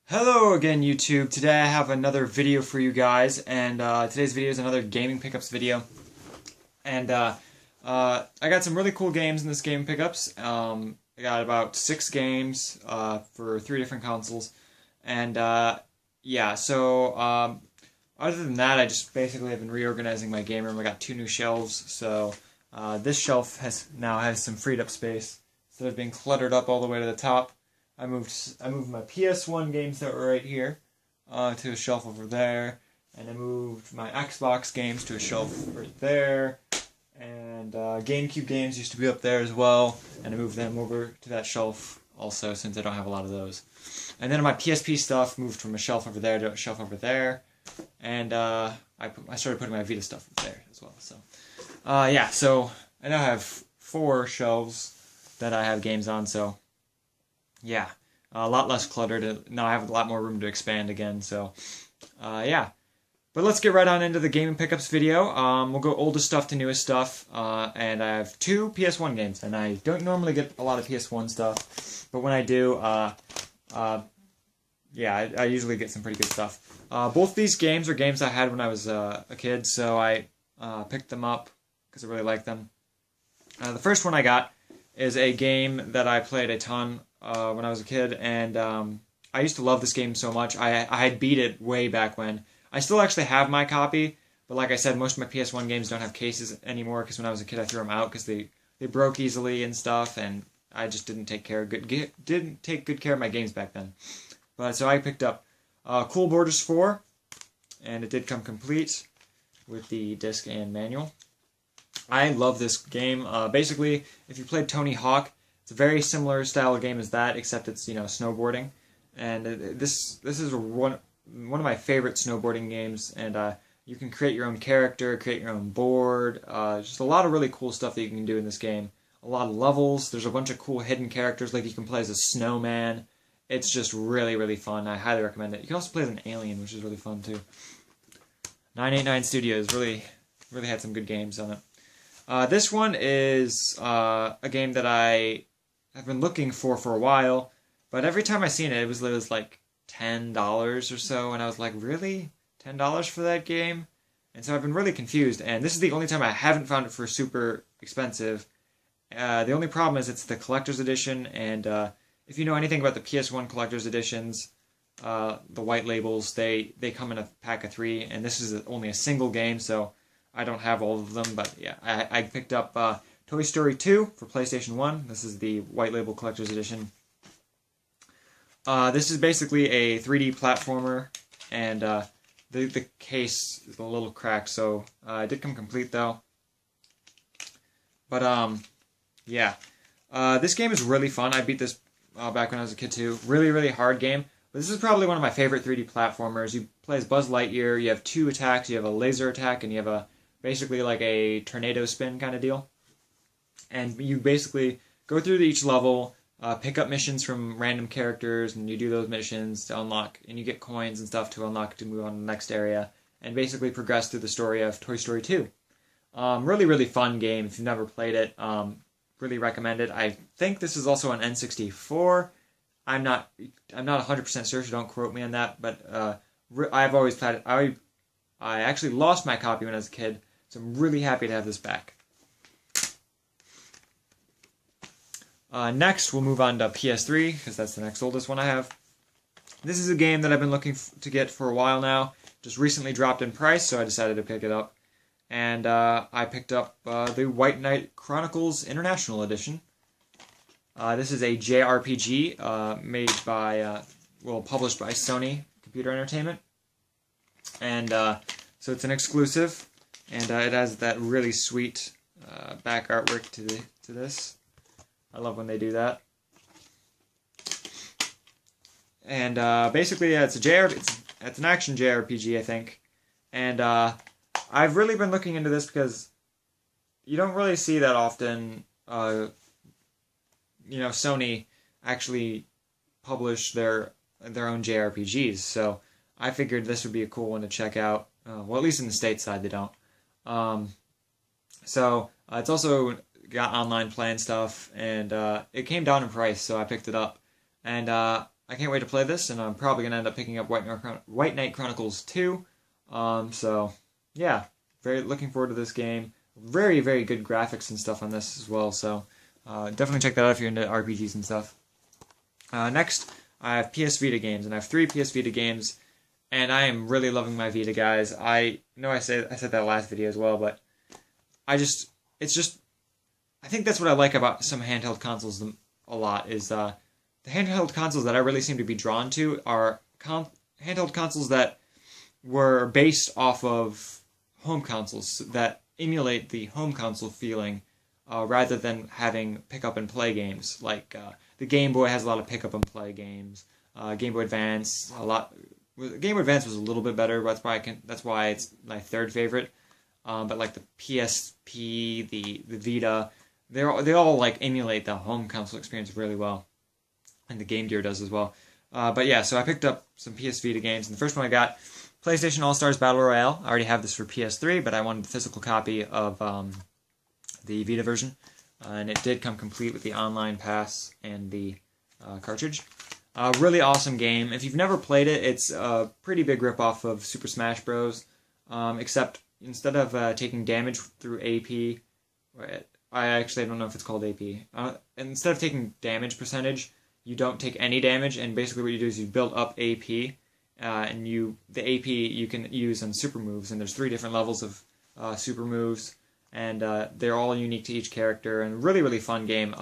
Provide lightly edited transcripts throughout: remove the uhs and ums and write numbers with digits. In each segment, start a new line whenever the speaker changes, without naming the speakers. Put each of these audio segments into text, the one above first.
Hello again, YouTube. Today I have another video for you guys, and today's video is another gaming pickups video. And I got some really cool games in this game pickups. I got about 6 games for 3 different consoles, and yeah. Other than that, I just basically have been reorganizing my game room. I got 2 new shelves, so this shelf now has some freed up space instead of being cluttered up all the way to the top. I moved my PS1 games that were right here to a shelf over there, and I moved my Xbox games to a shelf right there, and GameCube games used to be up there as well, and I moved them over to that shelf also since I don't have a lot of those. And then my PSP stuff moved from a shelf over there to a shelf over there, and I started putting my Vita stuff over there as well. So yeah, so I now have 4 shelves that I have games on, so yeah, a lot less cluttered. Now I have a lot more room to expand again, so yeah. But let's get right on into the gaming pickups video. We'll go oldest stuff to newest stuff, and I have 2 PS1 games, and I don't normally get a lot of PS1 stuff, but when I do, yeah, I usually get some pretty good stuff. Both these games are games I had when I was a kid, so I picked them up because I really like them. The first one I got is a game that I played a ton when I was a kid, and I used to love this game so much. I had beat it way back when. I still actually have my copy, but like I said, most of my PS1 games don't have cases anymore because when I was a kid I threw them out because they broke easily and stuff, and I just didn't take good care of my games back then. But so I picked up Cool Borders 4, and it did come complete with the disc and manual. I love this game. Basically, if you played Tony Hawk, it's a very similar style of game as that, except it's, snowboarding. And this is one of my favorite snowboarding games, and you can create your own character, create your own board. Just a lot of really cool stuff that you can do in this game. A lot of levels. There's a bunch of cool hidden characters, like you can play as a snowman. It's just really, really fun. I highly recommend it. You can also play as an alien, which is really fun too. 989 Studios really had some good games on it. This one is a game that I've been looking for a while, but every time I seen it, it was like $10 or so, and I was like, really? $10 for that game? And so I've been really confused, and this is the only time I haven't found it for super expensive. The only problem is it's the collector's edition, and if you know anything about the PS1 collector's editions, the white labels, they come in a pack of 3, and this is only a single game, so I don't have all of them, but yeah, I picked up Toy Story 2 for PlayStation 1. This is the white label collector's edition. This is basically a 3D platformer, and the case is a little cracked, so it did come complete though. But yeah, this game is really fun. I beat this back when I was a kid too. Really hard game. But this is probably one of my favorite 3D platformers. You play as Buzz Lightyear. You have 2 attacks. You have a laser attack, and you have basically like a tornado spin kind of deal. And you basically go through each level, pick up missions from random characters, and you do those missions to unlock, and you get coins and stuff to unlock to move on to the next area, and basically progress through the story of Toy Story 2. Really fun game. If you've never played it, really recommend it. I think this is also on N64. I'm not 100% sure, so don't quote me on that, but I've always played it. I actually lost my copy when I was a kid, so I'm really happy to have this back. Next, we'll move on to PS3, because that's the next oldest one I have. This is a game that I've been looking to get for a while now. Just recently dropped in price, so I decided to pick it up. And I picked up the White Knight Chronicles International Edition. This is a JRPG made by, published by Sony Computer Entertainment. And so it's an exclusive, and it has that really sweet back artwork to this. I love when they do that. And basically, yeah, it's an action JRPG, I think. And I've really been looking into this because you don't really see that often. Sony actually publish their own JRPGs. So I figured this would be a cool one to check out. Well, at least in the States side, they don't. So it's also got online play and stuff, and it came down in price, so I picked it up. And I can't wait to play this, and I'm probably going to end up picking up White Knight Chronicles 2. So, yeah, very looking forward to this game. Very, very good graphics and stuff on this as well, so definitely check that out if you're into RPGs and stuff. Next, I have PS Vita games, and I have 3 PS Vita games, and I am really loving my Vita, guys. I know I said that last video as well, but I think that's what I like about some handheld consoles a lot, is the handheld consoles that I really seem to be drawn to are handheld consoles that were based off of home consoles that emulate the home console feeling, rather than having pick up and play games. Like the Game Boy has a lot of pick up and play games. Game Boy Advance Game Boy Advance was a little bit better. But that's why it's my third favorite. But like the PSP, the Vita, they all like emulate the home console experience really well, and the Game Gear does as well. But yeah, so I picked up some PS Vita games, and the first one I got, PlayStation All-Stars Battle Royale. I already have this for PS3, but I wanted the physical copy of the Vita version, and it did come complete with the online pass and the cartridge. Really awesome game. If you've never played it, it's a pretty big ripoff of Super Smash Bros. Except instead of taking damage through AP, I actually don't know if it's called AP. Instead of taking damage percentage, you don't take any damage, and basically what you do is you build up AP, and the AP you can use on super moves, and there's 3 different levels of super moves, and they're all unique to each character, and really, really fun game.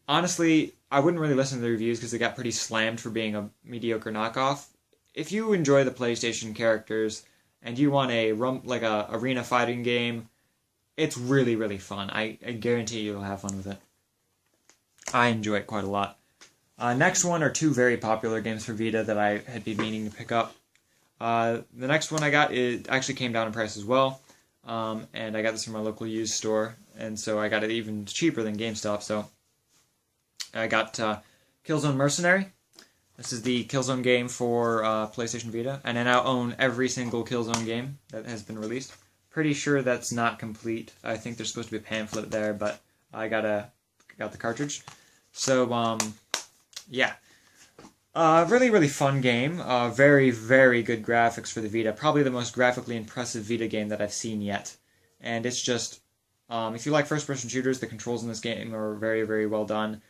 Honestly, I wouldn't really listen to the reviews because they got pretty slammed for being a mediocre knockoff. If you enjoy the PlayStation characters and you want a arena fighting game, it's really, really fun. I guarantee you'll have fun with it. I enjoy it quite a lot. Next one are 2 very popular games for Vita that I had been meaning to pick up. The next one I got, it actually came down in price as well, and I got this from my local used store, and so I got it even cheaper than GameStop. So I got Killzone Mercenary. This is the Killzone game for PlayStation Vita, and I now own every single Killzone game that has been released. Pretty sure that's not complete. I think there's supposed to be a pamphlet there, but I got the cartridge. So yeah, really, really fun game. Very, very good graphics for the Vita. Probably the most graphically impressive Vita game that I've seen yet. And it's just, if you like first-person shooters, the controls in this game are very, very well done.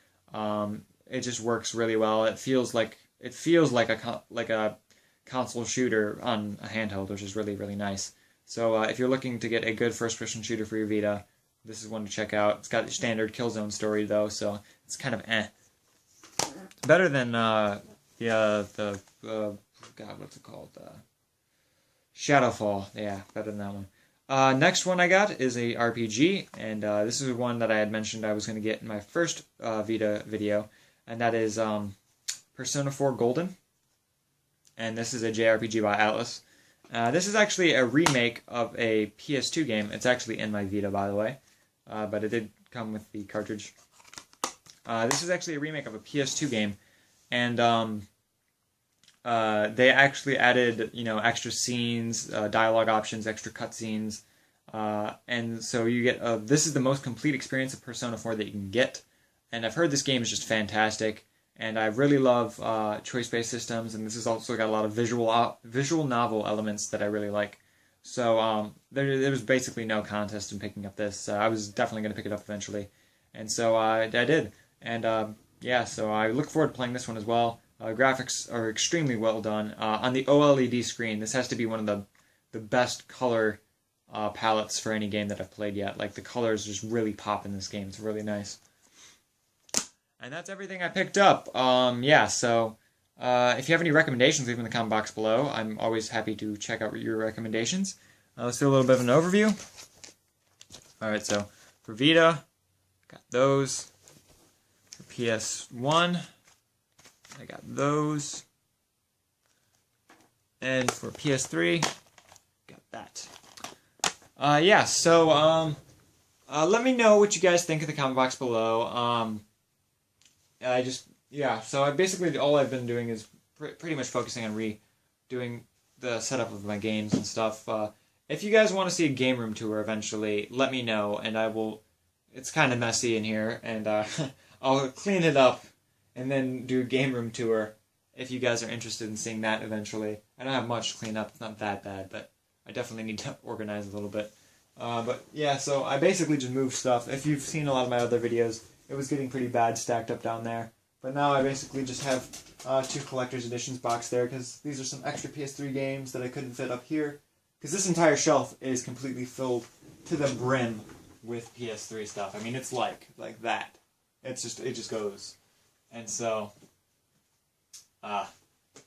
It just works really well. It feels like a console shooter on a handheld, which is really, really nice. So if you're looking to get a good first-person shooter for your Vita, this is one to check out. It's got the standard Killzone story though, so it's kind of better than God, what's it called? Shadowfall. Yeah, better than that one. Next one I got is a RPG, and this is one that I had mentioned I was going to get in my first Vita video, and that is Persona 4 Golden. And this is a JRPG by Atlus. This is actually a remake of a PS2 game. It's actually in my Vita, by the way, but it did come with the cartridge. This is actually a remake of a PS2 game, and they actually added, extra scenes, dialogue options, extra cutscenes, and so you get this is the most complete experience of Persona 4 that you can get, and I've heard this game is just fantastic, and I really love choice-based systems, and this has also got a lot of visual novel elements that I really like. So there was basically no contest in picking up this. I was definitely going to pick it up eventually, and so I did. And yeah, so I look forward to playing this one as well. Graphics are extremely well done. On the OLED screen, this has to be one of the best color palettes for any game that I've played yet. Like, the colors just really pop in this game. It's really nice. And that's everything I picked up. Yeah, so if you have any recommendations, leave them in the comment box below. I'm always happy to check out your recommendations. Let's do a little bit of an overview. Alright, so for Vita, got those. For PS1, I got those. And for PS3, got that. Yeah, so let me know what you guys think in the comment box below. So basically all I've been doing is pretty much focusing on redoing the setup of my games and stuff. If you guys want to see a game room tour eventually, let me know, and I will. It's kind of messy in here, and I'll clean it up and then do a game room tour if you guys are interested in seeing that eventually. I don't have much to clean up. It's not that bad, but I definitely need to organize a little bit. But yeah, so I basically just moved stuff. If you've seen a lot of my other videos, it was getting pretty bad stacked up down there. But now I basically just have 2 collector's editions boxed there, because these are some extra PS3 games that I couldn't fit up here. Because this entire shelf is completely filled to the brim with PS3 stuff. I mean, it's like that. It just goes. And so,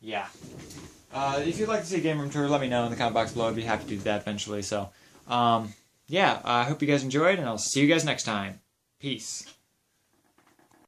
yeah. If you'd like to see a game room tour, let me know in the comment box below. I'd be happy to do that eventually. So, yeah, I hope you guys enjoyed, and I'll see you guys next time. Peace.